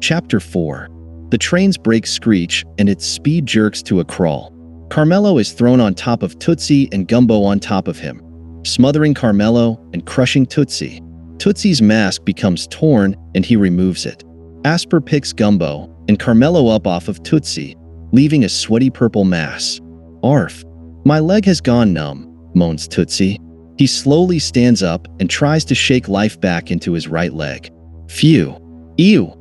Chapter 4. The train's brakes screech and its speed jerks to a crawl. Carmelo is thrown on top of Tootsie and Gumbo on top of him, smothering Carmelo and crushing Tootsie. Tootsie's mask becomes torn and he removes it. Asper picks Gumbo and Carmelo up off of Tootsie, leaving a sweaty purple mass. "Arf. My leg has gone numb," moans Tootsie. He slowly stands up and tries to shake life back into his right leg. "Phew. Ew,"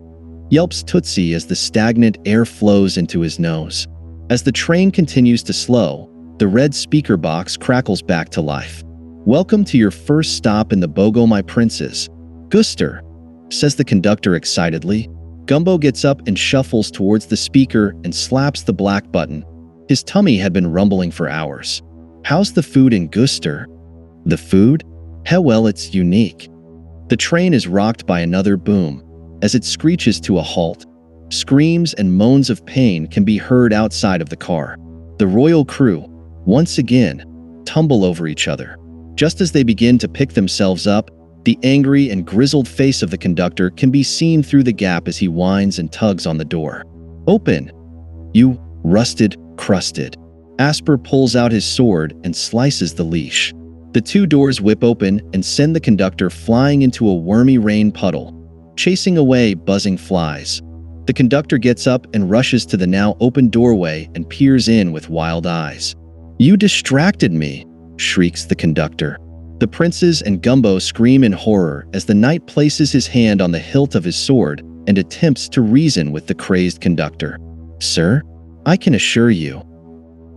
yelps Tootsie as the stagnant air flows into his nose. As the train continues to slow, the red speaker box crackles back to life. "Welcome to your first stop in the Bogo, my princes. Guster," says the conductor excitedly. Gumbo gets up and shuffles towards the speaker and slaps the black button. His tummy had been rumbling for hours. "How's the food in Guster?" "The food? Hell, well, it's unique." The train is rocked by another boom. As it screeches to a halt, screams and moans of pain can be heard outside of the car. The royal crew, once again, tumble over each other. Just as they begin to pick themselves up, the angry and grizzled face of the conductor can be seen through the gap as he whines and tugs on the door. "Open, you rusted, crusted." Asper pulls out his sword and slices the leash. The two doors whip open and send the conductor flying into a wormy rain puddle, chasing away buzzing flies. The conductor gets up and rushes to the now open doorway and peers in with wild eyes. "You distracted me," shrieks the conductor. The princes and Gumbo scream in horror as the knight places his hand on the hilt of his sword and attempts to reason with the crazed conductor. "Sir, I can assure you."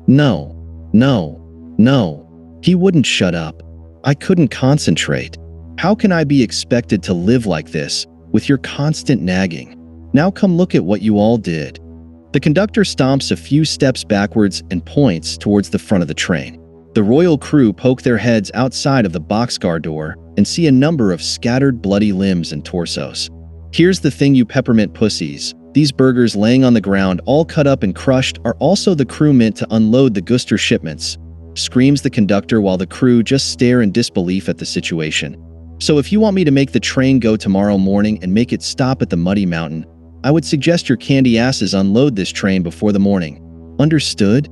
"No, no, no." He wouldn't shut up. "I couldn't concentrate. How can I be expected to live like this, with your constant nagging? Now come look at what you all did." The conductor stomps a few steps backwards and points towards the front of the train. The royal crew poke their heads outside of the boxcar door and see a number of scattered bloody limbs and torsos. "Here's the thing, you peppermint pussies. These burgers laying on the ground all cut up and crushed are also the crew meant to unload the Guster shipments," screams the conductor while the crew just stare in disbelief at the situation. "So if you want me to make the train go tomorrow morning and make it stop at the Muddy Mountain, I would suggest your candy asses unload this train before the morning. Understood?"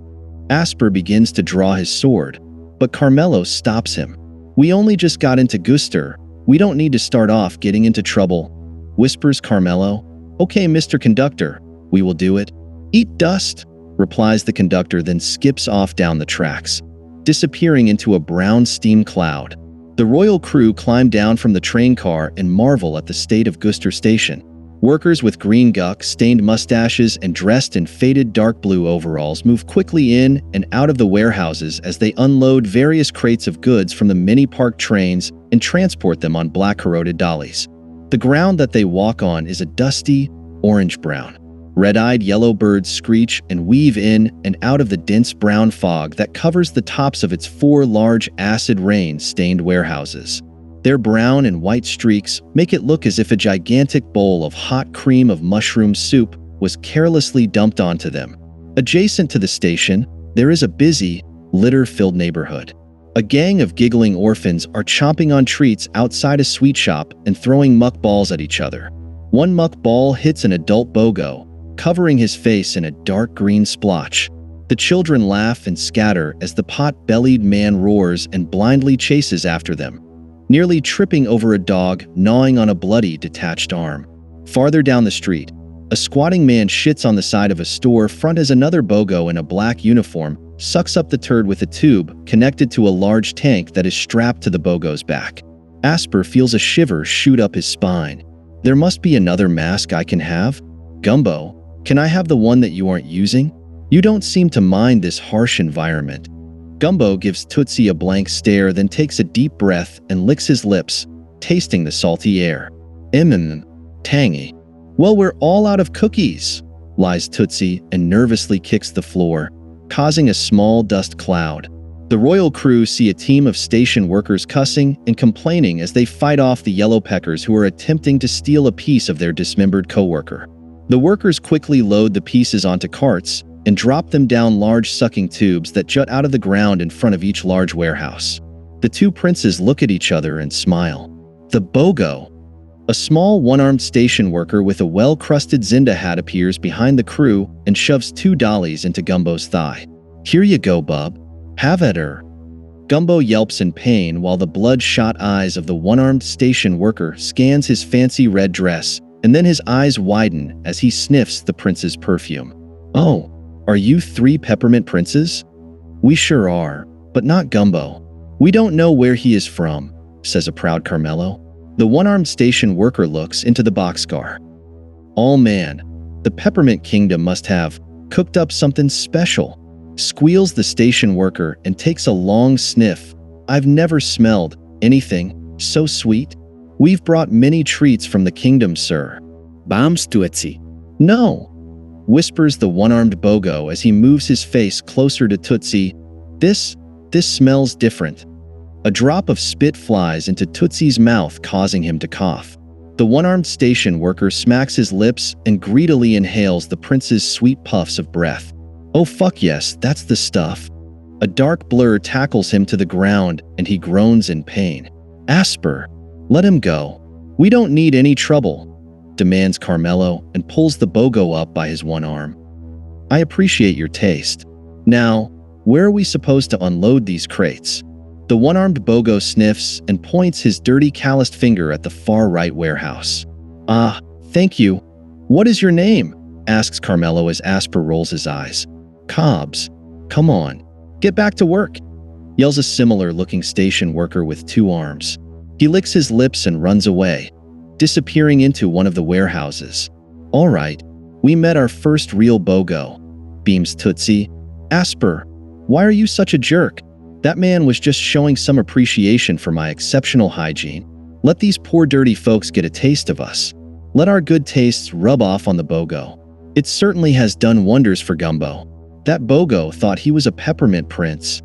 Asper begins to draw his sword, but Carmelo stops him. "We only just got into Guster. We don't need to start off getting into trouble," whispers Carmelo. "Okay, Mr. Conductor, we will do it." "Eat dust," replies the conductor, then skips off down the tracks, disappearing into a brown steam cloud. The royal crew climb down from the train car and marvel at the state of Guster Station. Workers with green guck-stained mustaches and dressed in faded dark blue overalls move quickly in and out of the warehouses as they unload various crates of goods from the mini-park trains and transport them on black corroded dollies. The ground that they walk on is a dusty, orange-brown. Red-eyed yellow birds screech and weave in and out of the dense brown fog that covers the tops of its four large acid rain-stained warehouses. Their brown and white streaks make it look as if a gigantic bowl of hot cream of mushroom soup was carelessly dumped onto them. Adjacent to the station, there is a busy, litter-filled neighborhood. A gang of giggling orphans are chomping on treats outside a sweet shop and throwing muck balls at each other. One muck ball hits an adult Bogo, covering his face in a dark green splotch. The children laugh and scatter as the pot-bellied man roars and blindly chases after them, nearly tripping over a dog gnawing on a bloody, detached arm. Farther down the street, a squatting man shits on the side of a store front as another Bogo in a black uniform sucks up the turd with a tube connected to a large tank that is strapped to the Bogo's back. Asper feels a shiver shoot up his spine. "There must be another mask I can have? Gumbo, can I have the one that you aren't using? You don't seem to mind this harsh environment." Gumbo gives Tootsie a blank stare, then takes a deep breath and licks his lips, tasting the salty air. Tangy. "Well, we're all out of cookies," lies Tootsie and nervously kicks the floor, causing a small dust cloud. The royal crew see a team of station workers cussing and complaining as they fight off the yellow peckers who are attempting to steal a piece of their dismembered coworker. The workers quickly load the pieces onto carts and drop them down large sucking tubes that jut out of the ground in front of each large warehouse. The two princes look at each other and smile. "The Bogo," A small one-armed station worker with a well-crusted Zinda hat appears behind the crew and shoves 2 dollies into Gumbo's thigh. "Here you go, bub. Have at her." Gumbo yelps in pain while the bloodshot eyes of the one-armed station worker scans his fancy red dress, and then his eyes widen as he sniffs the prince's perfume. "Oh, are you 3 peppermint princes?" "We sure are, but not Gumbo. We don't know where he is from," says a proud Carmelo. The one-armed station worker looks into the boxcar. "Oh man, the Peppermint Kingdom must have cooked up something special," squeals the station worker and takes a long sniff. "I've never smelled anything so sweet. We've brought many treats from the kingdom, sir." "Bombs, Tootsie." "No," whispers the one-armed Bogo as he moves his face closer to Tootsie. This smells different." A drop of spit flies into Tootsie's mouth, causing him to cough. The one-armed station worker smacks his lips and greedily inhales the prince's sweet puffs of breath. "Oh fuck yes, that's the stuff." A dark blur tackles him to the ground and he groans in pain. "Asper, let him go. We don't need any trouble," demands Carmelo and pulls the Bogo up by his one arm. "I appreciate your taste. Now, where are we supposed to unload these crates?" The one-armed Bogo sniffs and points his dirty calloused finger at the far-right warehouse. "Ah, thank you. What is your name?" asks Carmelo as Asper rolls his eyes. "Cobbs. Come on, get back to work," yells a similar-looking station worker with 2 arms. He licks his lips and runs away, disappearing into one of the warehouses. "All right, we met our first real Bogo," beams Tootsie. "Asper, why are you such a jerk? That man was just showing some appreciation for my exceptional hygiene. Let these poor dirty folks get a taste of us. Let our good tastes rub off on the Bogo. It certainly has done wonders for Gumbo. That Bogo thought he was a peppermint prince."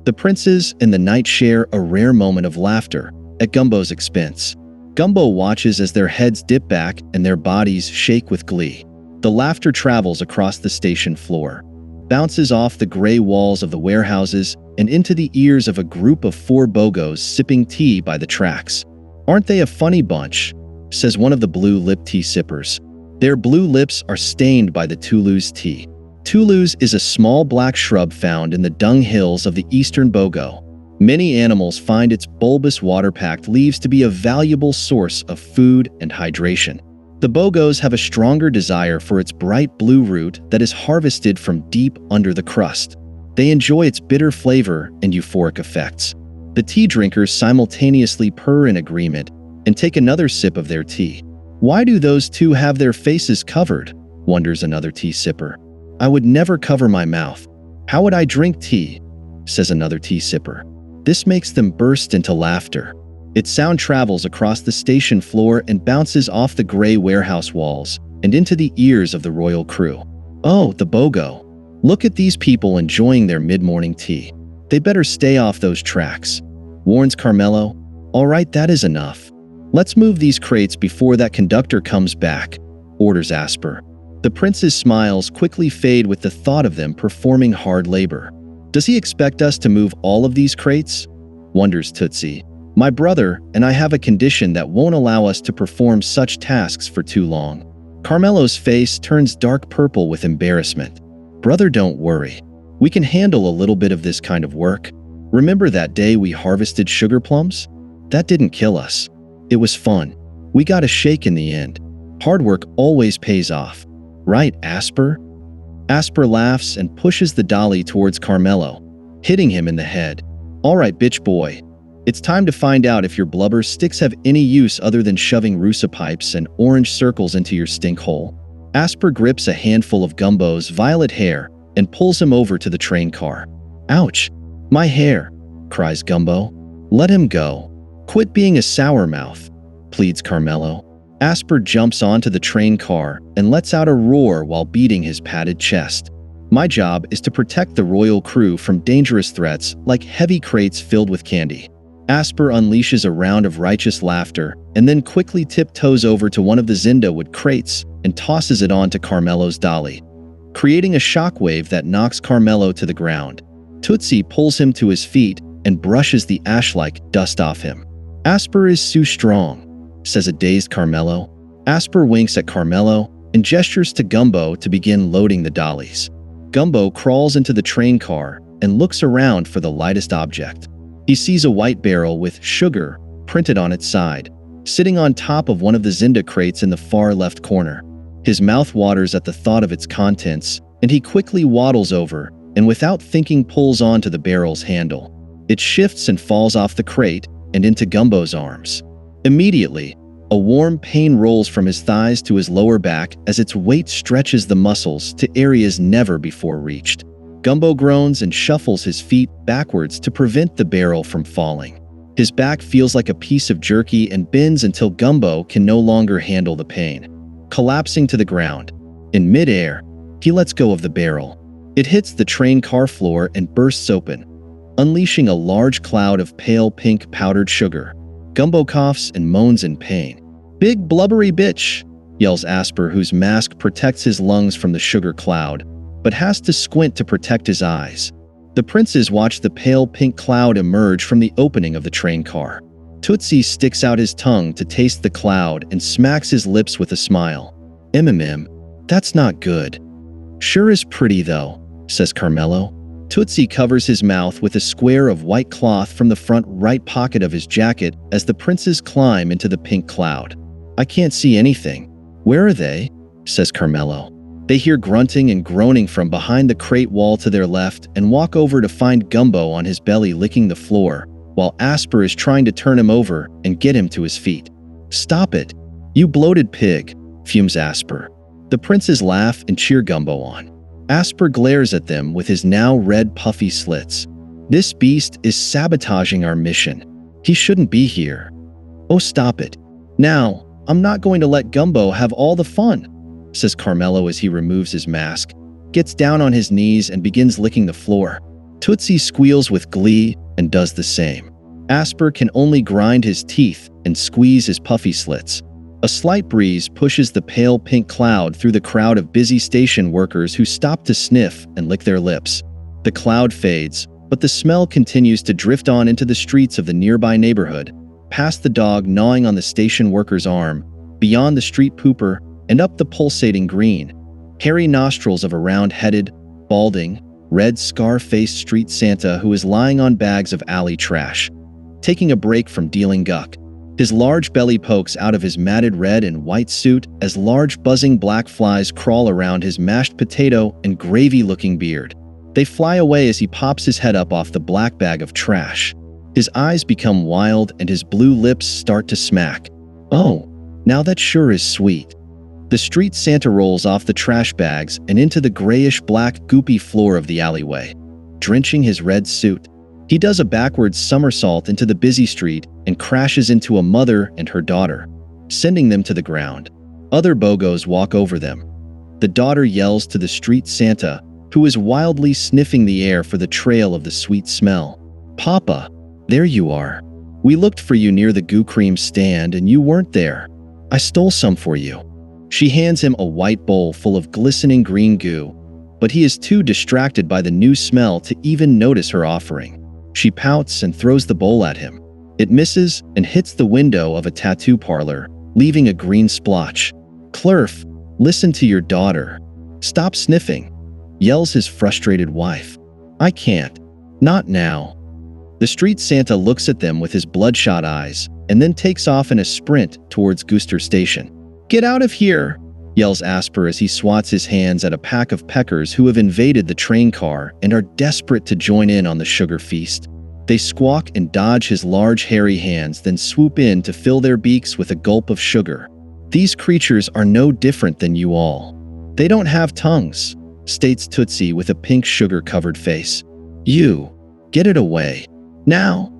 The princes and the knight share a rare moment of laughter at Gumbo's expense. Gumbo watches as their heads dip back and their bodies shake with glee. The laughter travels across the station floor, bounces off the gray walls of the warehouses, and into the ears of a group of 4 Bogos sipping tea by the tracks. "Aren't they a funny bunch?" says one of the blue-lipped tea sippers. Their blue lips are stained by the Toulouse tea. Toulouse is a small black shrub found in the dung hills of the eastern Bogo. Many animals find its bulbous water-packed leaves to be a valuable source of food and hydration. The Bogos have a stronger desire for its bright blue root that is harvested from deep under the crust. They enjoy its bitter flavor and euphoric effects. The tea drinkers simultaneously purr in agreement and take another sip of their tea. "Why do those 2 have their faces covered?" wonders another tea sipper. "I would never cover my mouth. How would I drink tea?" says another tea sipper. This makes them burst into laughter. Its sound travels across the station floor and bounces off the gray warehouse walls and into the ears of the royal crew. "Oh, the Bogo. Look at these people enjoying their mid-morning tea. They better stay off those tracks," warns Carmelo. "All right, that is enough. Let's move these crates before that conductor comes back," orders Asper. The prince's smiles quickly fade with the thought of them performing hard labor. "Does he expect us to move all of these crates?" wonders Tootsie. "My brother and I have a condition that won't allow us to perform such tasks for too long." Carmelo's face turns dark purple with embarrassment. "Brother, don't worry. We can handle a little bit of this kind of work. Remember that day we harvested sugar plums? That didn't kill us. It was fun. We got a shake in the end. Hard work always pays off. Right, Asper?" Asper laughs and pushes the dolly towards Carmelo, hitting him in the head. "All right, bitch boy. It's time to find out if your blubber sticks have any use other than shoving Rusa pipes and orange circles into your stink hole." Asper grips a handful of Gumbo's violet hair and pulls him over to the train car. "Ouch, my hair," cries Gumbo. "Let him go. Quit being a sour mouth," pleads Carmelo. Asper jumps onto the train car and lets out a roar while beating his padded chest. "My job is to protect the royal crew from dangerous threats like heavy crates filled with candy." Asper unleashes a round of righteous laughter and then quickly tiptoes over to one of the Zinda wood crates and tosses it onto Carmelo's dolly, creating a shockwave that knocks Carmelo to the ground. Tootsie pulls him to his feet and brushes the ash-like dust off him. "Asper is so strong. says a dazed Carmelo. Asper winks at Carmelo and gestures to Gumbo to begin loading the dollies. Gumbo crawls into the train car and looks around for the lightest object. He sees a white barrel with sugar printed on its side, sitting on top of one of the Zinda crates in the far left corner. His mouth waters at the thought of its contents, and he quickly waddles over and without thinking pulls onto the barrel's handle. It shifts and falls off the crate and into Gumbo's arms. Immediately, a warm pain rolls from his thighs to his lower back as its weight stretches the muscles to areas never before reached. Gumbo groans and shuffles his feet backwards to prevent the barrel from falling. His back feels like a piece of jerky and bends until Gumbo can no longer handle the pain. Collapsing to the ground, in midair, he lets go of the barrel. It hits the train car floor and bursts open, unleashing a large cloud of pale pink powdered sugar. Gumbo coughs and moans in pain. "Big blubbery bitch," yells Asper, whose mask protects his lungs from the sugar cloud, but has to squint to protect his eyes. The princes watch the pale pink cloud emerge from the opening of the train car. Tootsie sticks out his tongue to taste the cloud and smacks his lips with a smile. That's not good." "Sure is pretty though," says Carmelo. Tootsie covers his mouth with a square of white cloth from the front right pocket of his jacket as the princes climb into the pink cloud. "I can't see anything." "Where are they?" says Carmelo. They hear grunting and groaning from behind the crate wall to their left and walk over to find Gumbo on his belly licking the floor, while Asper is trying to turn him over and get him to his feet. "Stop it, you bloated pig," fumes Asper. The princes laugh and cheer Gumbo on. Asper glares at them with his now red puffy slits. "This beast is sabotaging our mission. He shouldn't be here." "Oh, stop it. Now, I'm not going to let Gumbo have all the fun," says Carmelo as he removes his mask, gets down on his knees and begins licking the floor. Tootsie squeals with glee and does the same. Asper can only grind his teeth and squeeze his puffy slits. A slight breeze pushes the pale pink cloud through the crowd of busy station workers who stop to sniff and lick their lips. The cloud fades, but the smell continues to drift on into the streets of the nearby neighborhood, past the dog gnawing on the station worker's arm, beyond the street pooper, and up the pulsating green. Hairy nostrils of a round-headed, balding, red scar-faced street Santa who is lying on bags of alley trash, taking a break from dealing guck. His large belly pokes out of his matted red and white suit as large buzzing black flies crawl around his mashed potato and gravy-looking beard. They fly away as he pops his head up off the black bag of trash. His eyes become wild and his blue lips start to smack. "Oh, now that sure is sweet." The street Santa rolls off the trash bags and into the grayish-black goopy floor of the alleyway, drenching his red suit. He does a backwards somersault into the busy street and crashes into a mother and her daughter, sending them to the ground. Other bogos walk over them. The daughter yells to the street Santa, who is wildly sniffing the air for the trail of the sweet smell. "Papa, there you are. We looked for you near the goo cream stand and you weren't there. I stole some for you." She hands him a white bowl full of glistening green goo, but he is too distracted by the new smell to even notice her offering. She pouts and throws the bowl at him. It misses and hits the window of a tattoo parlor, leaving a green splotch. "Clurf, listen to your daughter. Stop sniffing," yells his frustrated wife. "I can't. Not now." The street Santa looks at them with his bloodshot eyes and then takes off in a sprint towards Gooster Station. "Get out of here," yells Asper as he swats his hands at a pack of peckers who have invaded the train car and are desperate to join in on the sugar feast. They squawk and dodge his large hairy hands, then swoop in to fill their beaks with a gulp of sugar. "These creatures are no different than you all. They don't have tongues," states Tootsie with a pink sugar-covered face. "You, get it away. Now,"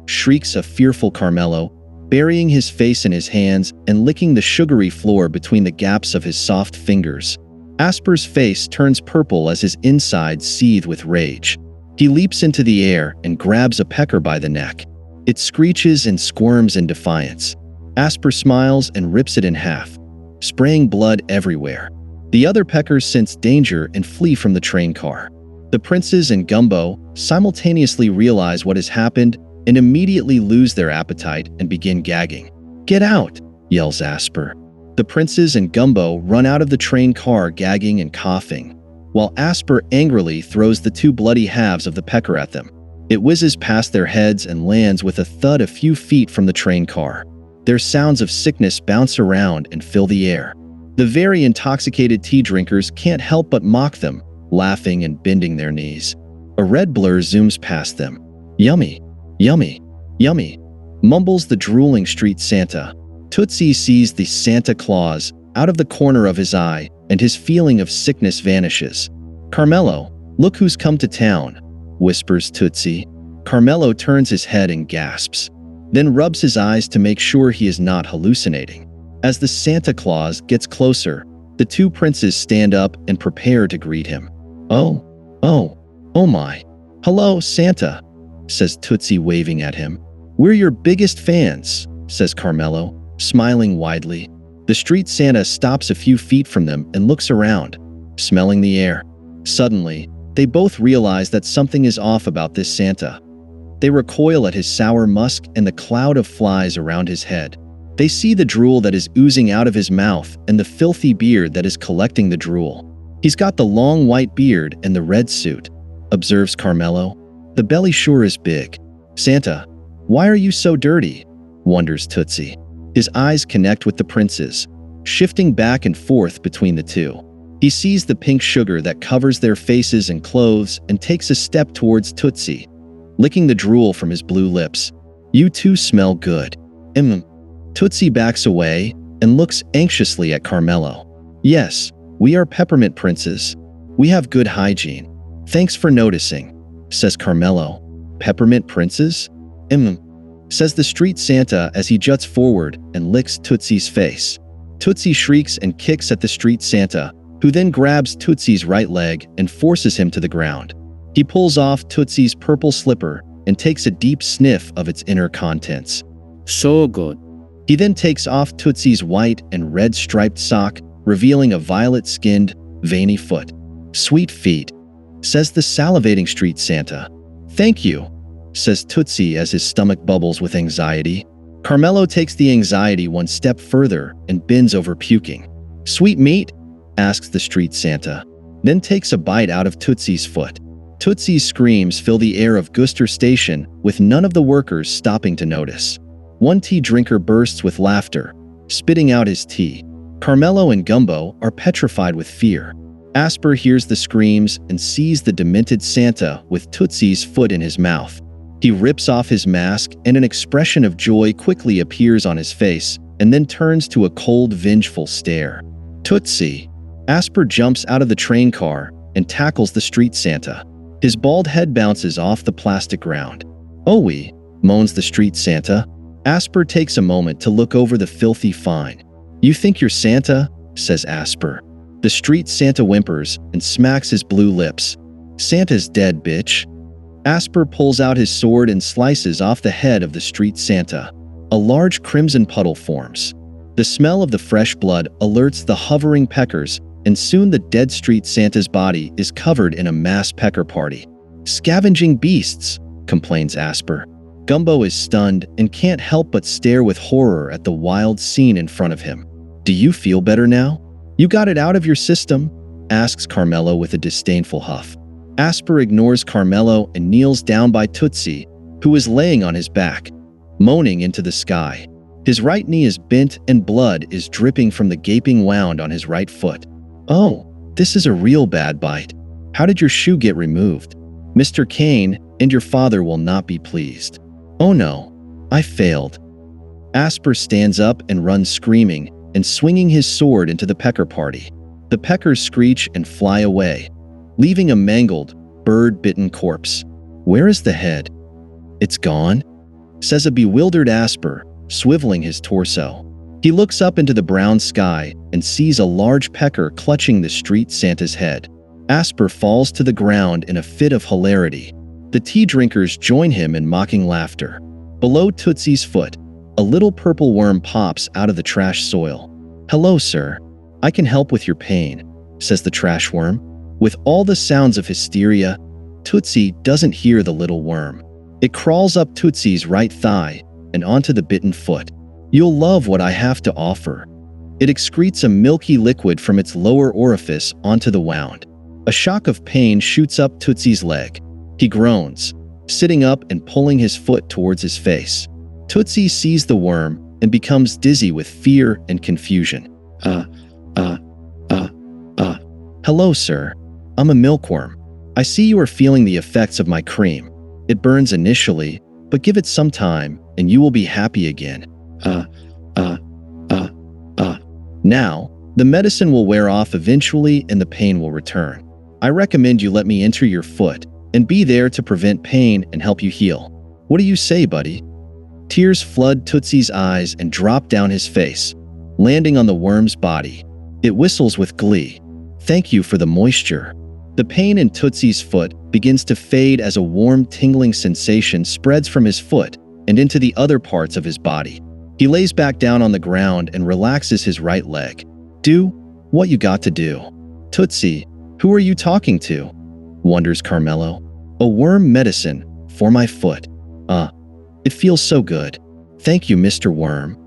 shrieks a fearful Carmelo, burying his face in his hands and licking the sugary floor between the gaps of his soft fingers. Asper's face turns purple as his insides seethe with rage. He leaps into the air and grabs a pecker by the neck. It screeches and squirms in defiance. Asper smiles and rips it in half, spraying blood everywhere. The other peckers sense danger and flee from the train car. The princes and Gumbo simultaneously realize what has happened and immediately lose their appetite and begin gagging. "Get out!" yells Asper. The princes and Gumbo run out of the train car gagging and coughing, while Asper angrily throws the two bloody halves of the pecker at them. It whizzes past their heads and lands with a thud a few feet from the train car. Their sounds of sickness bounce around and fill the air. The very intoxicated tea drinkers can't help but mock them, laughing and bending their knees. A red blur zooms past them. Yummy, yummy, yummy, mumbles the drooling street Santa. Tootsie sees the Santa Claus out of the corner of his eye, and his feeling of sickness vanishes. Carmelo, look who's come to town, whispers Tootsie. Carmelo turns his head and gasps, then rubs his eyes to make sure he is not hallucinating. As the Santa Claus gets closer, the two princes stand up and prepare to greet him. Oh my. Hello, Santa, says Tootsie, waving at him. We're your biggest fans, says Carmelo, smiling widely. The street Santa stops a few feet from them and looks around, smelling the air. Suddenly, they both realize that something is off about this Santa. They recoil at his sour musk and the cloud of flies around his head. They see the drool that is oozing out of his mouth and the filthy beard that is collecting the drool. He's got the long white beard and the red suit, observes Carmelo. The belly sure is big. Santa, why are you so dirty? Wonders Tootsie. His eyes connect with the prince's, shifting back and forth between the two. He sees the pink sugar that covers their faces and clothes and takes a step towards Tootsie, licking the drool from his blue lips. You two smell good. Tootsie backs away and looks anxiously at Carmelo. Yes, we are peppermint princes. We have good hygiene. Thanks for noticing, says Carmelo. Peppermint princes? Says the street Santa as he juts forward and licks Tootsie's face. Tootsie shrieks and kicks at the street Santa, who then grabs Tootsie's right leg and forces him to the ground. He pulls off Tootsie's purple slipper and takes a deep sniff of its inner contents. So good. He then takes off Tootsie's white and red striped sock, revealing a violet-skinned, veiny foot. Sweet feet, says the salivating street Santa. Thank you, says Tootsie as his stomach bubbles with anxiety. Carmelo takes the anxiety one step further and bends over puking. Sweet meat? Asks the street Santa, then takes a bite out of Tootsie's foot. Tootsie's screams fill the air of Guster Station, with none of the workers stopping to notice. One tea drinker bursts with laughter, spitting out his tea. Carmelo and Gumbo are petrified with fear. Asper hears the screams and sees the demented Santa with Tootsie's foot in his mouth. He rips off his mask and an expression of joy quickly appears on his face and then turns to a cold, vengeful stare. Tootsie! Asper jumps out of the train car and tackles the street Santa. His bald head bounces off the plastic ground. "Owie," moans the street Santa. Asper takes a moment to look over the filthy find. "You think you're Santa?" says Asper. The street Santa whimpers and smacks his blue lips. "Santa's dead, bitch." Asper pulls out his sword and slices off the head of the street Santa. A large crimson puddle forms. The smell of the fresh blood alerts the hovering peckers, and soon the dead street Santa's body is covered in a mass pecker party. "Scavenging beasts," complains Asper. Gumbo is stunned and can't help but stare with horror at the wild scene in front of him. "Do you feel better now? You got it out of your system?" asks Carmelo with a disdainful huff. Asper ignores Carmelo and kneels down by Tootsie, who is laying on his back, moaning into the sky. His right knee is bent and blood is dripping from the gaping wound on his right foot. "Oh, this is a real bad bite. How did your shoe get removed? Mr. Kane and your father will not be pleased." "Oh no, I failed." Asper stands up and runs screaming and swinging his sword into the pecker party. The peckers screech and fly away, leaving a mangled, bird-bitten corpse. "Where is the head?" "It's gone," says a bewildered Asper, swiveling his torso. He looks up into the brown sky and sees a large pecker clutching the street Santa's head. Asper falls to the ground in a fit of hilarity. The tea drinkers join him in mocking laughter. Below Tootsie's foot, a little purple worm pops out of the trash soil. "Hello, sir. I can help with your pain," says the trash worm. With all the sounds of hysteria, Tootsie doesn't hear the little worm. It crawls up Tootsie's right thigh and onto the bitten foot. You'll love what I have to offer. It excretes a milky liquid from its lower orifice onto the wound. A shock of pain shoots up Tootsie's leg. He groans, sitting up and pulling his foot towards his face. Tootsie sees the worm and becomes dizzy with fear and confusion. Hello, sir. I'm a milkworm. I see you are feeling the effects of my cream. It burns initially, but give it some time and you will be happy again. Now, the medicine will wear off eventually and the pain will return. I recommend you let me enter your foot and be there to prevent pain and help you heal. What do you say, buddy? Tears flood Tootsie's eyes and drop down his face, landing on the worm's body. It whistles with glee. Thank you for the moisture. The pain in Tootsie's foot begins to fade as a warm, tingling sensation spreads from his foot and into the other parts of his body. He lays back down on the ground and relaxes his right leg. Do what you got to do. Tootsie, who are you talking to? Wonders Carmelo. A worm medicine for my foot. It feels so good. Thank you, Mr. Worm.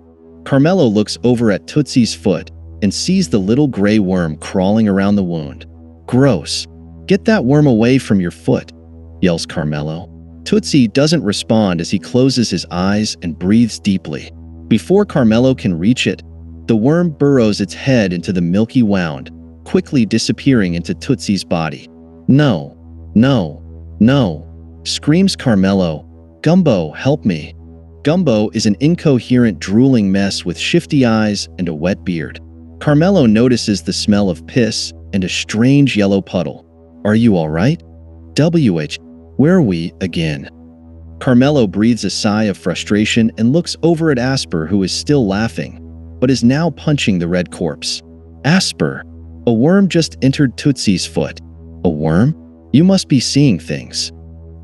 Carmelo looks over at Tootsie's foot and sees the little gray worm crawling around the wound. Gross. Get that worm away from your foot, yells Carmelo. Tootsie doesn't respond as he closes his eyes and breathes deeply. Before Carmelo can reach it, the worm burrows its head into the milky wound, quickly disappearing into Tootsie's body. No, no, no, screams Carmelo. Gumbo, help me. Gumbo is an incoherent, drooling mess with shifty eyes and a wet beard. Carmelo notices the smell of piss and a strange yellow puddle. Are you all right? Where are we again? Carmelo breathes a sigh of frustration and looks over at Asper, who is still laughing, but is now punching the red corpse. Asper, a worm just entered Tootsie's foot. A worm? You must be seeing things.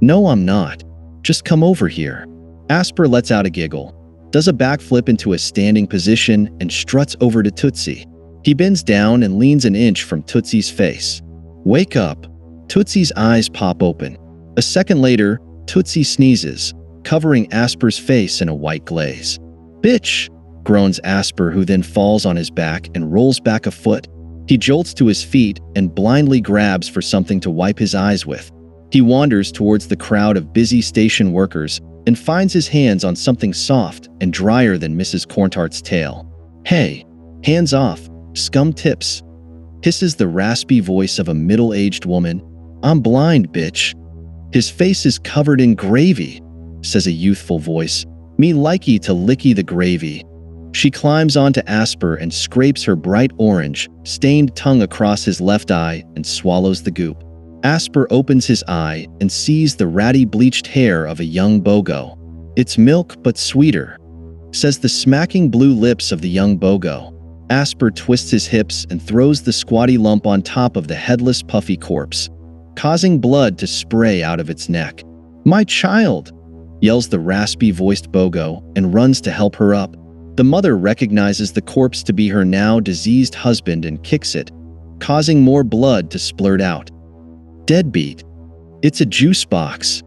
No, I'm not. Just come over here. Asper lets out a giggle, does a backflip into a standing position, and struts over to Tootsie. He bends down and leans an inch from Tootsie's face. Wake up. Tootsie's eyes pop open. A second later, Tootsie sneezes, covering Asper's face in a white glaze. Bitch, groans Asper, who then falls on his back and rolls back a foot. He jolts to his feet and blindly grabs for something to wipe his eyes with. He wanders towards the crowd of busy station workers and finds his hands on something soft and drier than Mrs. Corntart's tail. Hey, hands off, scum tips, hisses the raspy voice of a middle-aged woman. I'm blind, bitch. His face is covered in gravy, says a youthful voice. Me likey to licky the gravy. She climbs onto Asper and scrapes her bright orange, stained tongue across his left eye and swallows the goop. Asper opens his eye and sees the ratty bleached hair of a young bogo. It's milk but sweeter, says the smacking blue lips of the young bogo. Asper twists his hips and throws the squatty lump on top of the headless puffy corpse, causing blood to spray out of its neck. My child, yells the raspy-voiced bogo and runs to help her up. The mother recognizes the corpse to be her now diseased husband and kicks it, causing more blood to splurt out. Deadbeat. It's a juice box,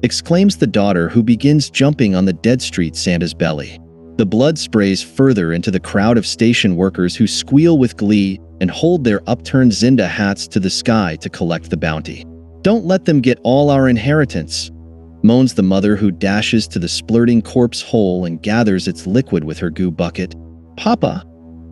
exclaims the daughter, who begins jumping on the dead street Santa's belly. The blood sprays further into the crowd of station workers, who squeal with glee and hold their upturned Zinda hats to the sky to collect the bounty. Don't let them get all our inheritance, moans the mother, who dashes to the splurting corpse hole and gathers its liquid with her goo bucket. Papa,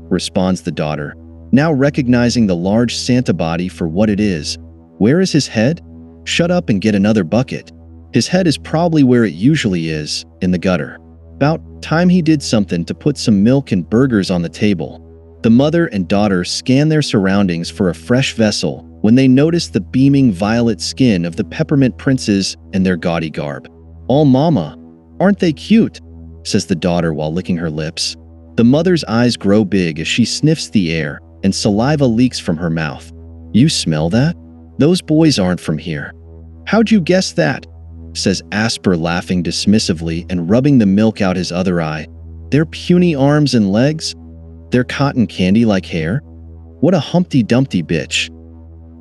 responds the daughter, now recognizing the large Santa body for what it is. Where is his head? Shut up and get another bucket. His head is probably where it usually is, in the gutter. About time he did something to put some milk and burgers on the table. The mother and daughter scan their surroundings for a fresh vessel when they notice the beaming violet skin of the peppermint princes and their gaudy garb. Oh mama, aren't they cute? Says the daughter while licking her lips. The mother's eyes grow big as she sniffs the air and saliva leaks from her mouth. You smell that? Those boys aren't from here. How'd you guess that? Says Asper, laughing dismissively and rubbing the milk out his other eye. Their puny arms and legs? Their cotton candy-like hair? What a Humpty Dumpty bitch.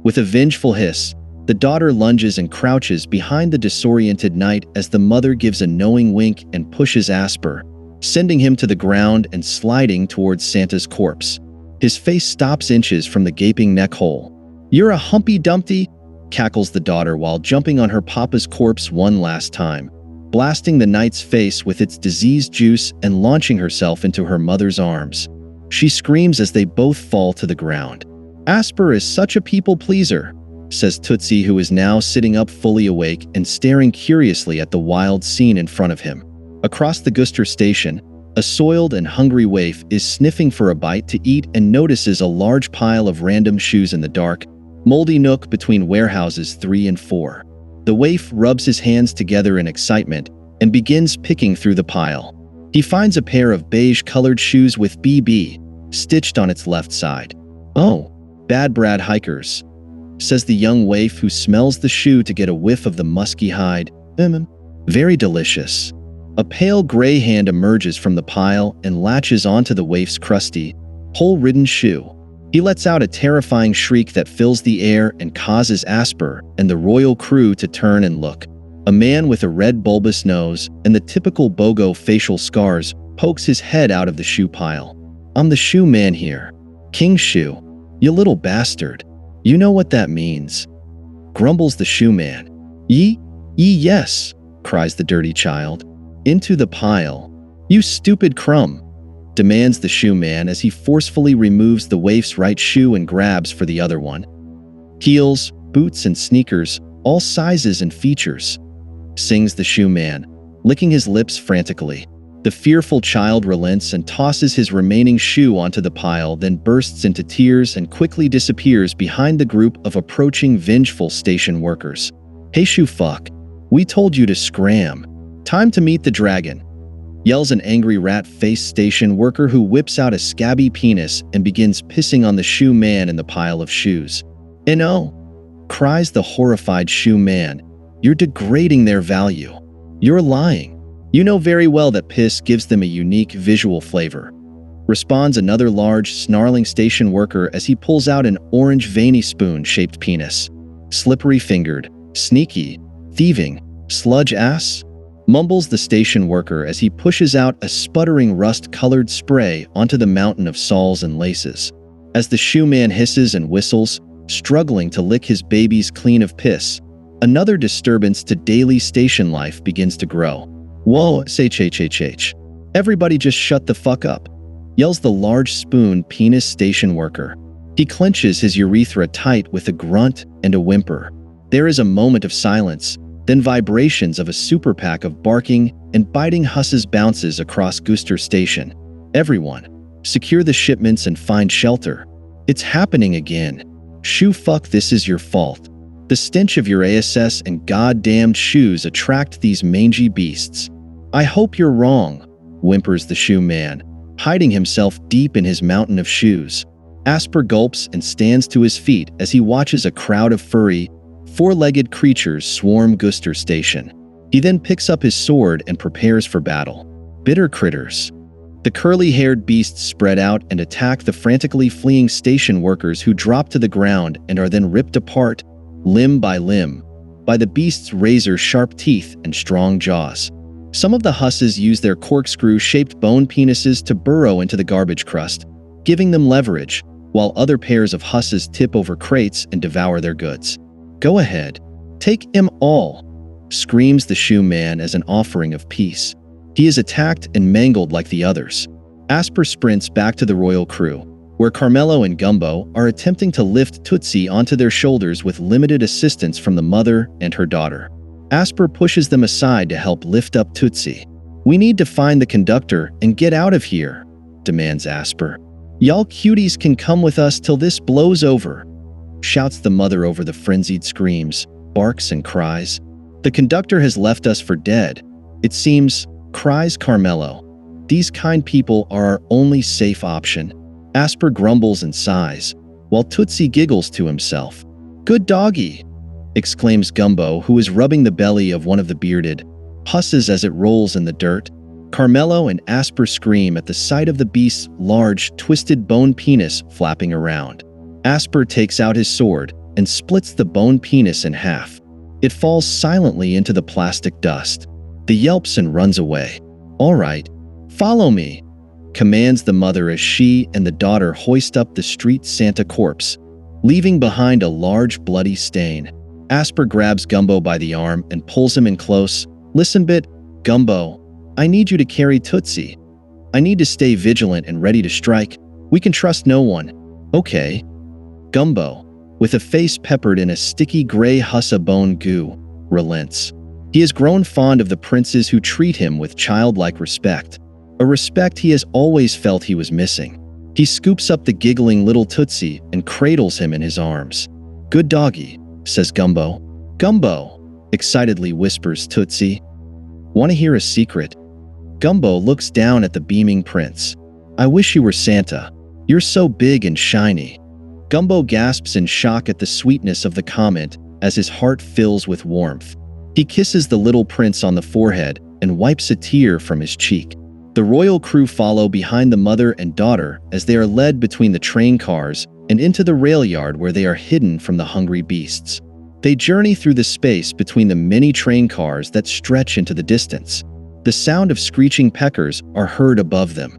With a vengeful hiss, the daughter lunges and crouches behind the disoriented knight as the mother gives a knowing wink and pushes Asper, sending him to the ground and sliding towards Santa's corpse. His face stops inches from the gaping neck hole. "You're a Humpty Dumpty," cackles the daughter while jumping on her papa's corpse one last time, blasting the knight's face with its diseased juice and launching herself into her mother's arms. She screams as they both fall to the ground. "Asper is such a people pleaser," says Tootsie, who is now sitting up fully awake and staring curiously at the wild scene in front of him. Across the Guster station, a soiled and hungry waif is sniffing for a bite to eat and notices a large pile of random shoes in the dark, moldy nook between warehouses 3 and 4. The waif rubs his hands together in excitement and begins picking through the pile. He finds a pair of beige-colored shoes with BB stitched on its left side. "Oh, bad Brad hikers," says the young waif, who smells the shoe to get a whiff of the musky hide. "Very delicious." A pale gray hand emerges from the pile and latches onto the waif's crusty, hole-ridden shoe. He lets out a terrifying shriek that fills the air and causes Asper and the royal crew to turn and look. A man with a red bulbous nose and the typical Bogo facial scars pokes his head out of the shoe pile. "I'm the shoe man here. King Shoe. You little bastard. You know what that means," grumbles the shoe man. Yes," cries the dirty child. "Into the pile. You stupid crumb," demands the shoe man as he forcefully removes the waif's right shoe and grabs for the other one. "Heels, boots, and sneakers, all sizes and features," sings the shoe man, licking his lips frantically. The fearful child relents and tosses his remaining shoe onto the pile, then bursts into tears and quickly disappears behind the group of approaching vengeful station workers. "Hey shoe fuck, we told you to scram. Time to meet the dragon," yells an angry rat-faced station worker who whips out a scabby penis and begins pissing on the shoe man in the pile of shoes. "No," cries the horrified shoe man. "You're degrading their value. You're lying. You know very well that piss gives them a unique visual flavor," responds another large, snarling station worker as he pulls out an orange veiny spoon-shaped penis. "Slippery-fingered, sneaky, thieving, sludge ass," mumbles the station worker as he pushes out a sputtering rust-colored spray onto the mountain of soles and laces. As the shoe man hisses and whistles, struggling to lick his babies clean of piss, another disturbance to daily station life begins to grow. "Whoa, say. Everybody just shut the fuck up," yells the large spoon penis station worker. He clenches his urethra tight with a grunt and a whimper. There is a moment of silence, then vibrations of a super pack of barking and biting husses bounces across Guster Station. "Everyone, secure the shipments and find shelter. It's happening again. Shoe fuck, this is your fault. The stench of your ASS and goddamned shoes attract these mangy beasts." "I hope you're wrong," whimpers the shoe man, hiding himself deep in his mountain of shoes. Asper gulps and stands to his feet as he watches a crowd of furry, four-legged creatures swarm Guster Station. He then picks up his sword and prepares for battle. Bitter critters. The curly-haired beasts spread out and attack the frantically fleeing station workers, who drop to the ground and are then ripped apart, limb by limb, by the beast's razor-sharp teeth and strong jaws. Some of the husses use their corkscrew-shaped bone penises to burrow into the garbage crust, giving them leverage, while other pairs of husses tip over crates and devour their goods. "Go ahead. Take 'em all," screams the shoe man as an offering of peace. He is attacked and mangled like the others. Asper sprints back to the royal crew, where Carmelo and Gumbo are attempting to lift Tootsie onto their shoulders with limited assistance from the mother and her daughter. Asper pushes them aside to help lift up Tootsie. "We need to find the conductor and get out of here," demands Asper. "Y'all cuties can come with us till this blows over," shouts the mother over the frenzied screams, barks, and cries. "The conductor has left us for dead, it seems," cries Carmelo. "These kind people are our only safe option." Asper grumbles and sighs, while Tootsie giggles to himself. "Good doggy," exclaims Gumbo, who is rubbing the belly of one of the bearded husses as it rolls in the dirt. Carmelo and Asper scream at the sight of the beast's large, twisted bone penis flapping around. Asper takes out his sword and splits the bone penis in half. It falls silently into the plastic dust. The yelps and runs away. "All right, "Follow me," commands the mother as she and the daughter hoist up the street Santa corpse, leaving behind a large bloody stain. Asper grabs Gumbo by the arm and pulls him in close. "Listen bit, Gumbo. I need you to carry Tootsie. I need to stay vigilant and ready to strike. We can trust no one." "Okay." Gumbo, with a face peppered in a sticky gray hussa bone goo, relents. He has grown fond of the princes who treat him with childlike respect, a respect he has always felt he was missing. He scoops up the giggling little Tootsie and cradles him in his arms. "Good doggy," says Gumbo. "Gumbo," excitedly whispers Tootsie. "Want to hear a secret?" Gumbo looks down at the beaming prince. "I wish you were Santa. You're so big and shiny." Gumbo gasps in shock at the sweetness of the comment as his heart fills with warmth. He kisses the little prince on the forehead and wipes a tear from his cheek. The royal crew follow behind the mother and daughter as they are led between the train cars and into the rail yard where they are hidden from the hungry beasts. They journey through the space between the many train cars that stretch into the distance. The sound of screeching peckers are heard above them.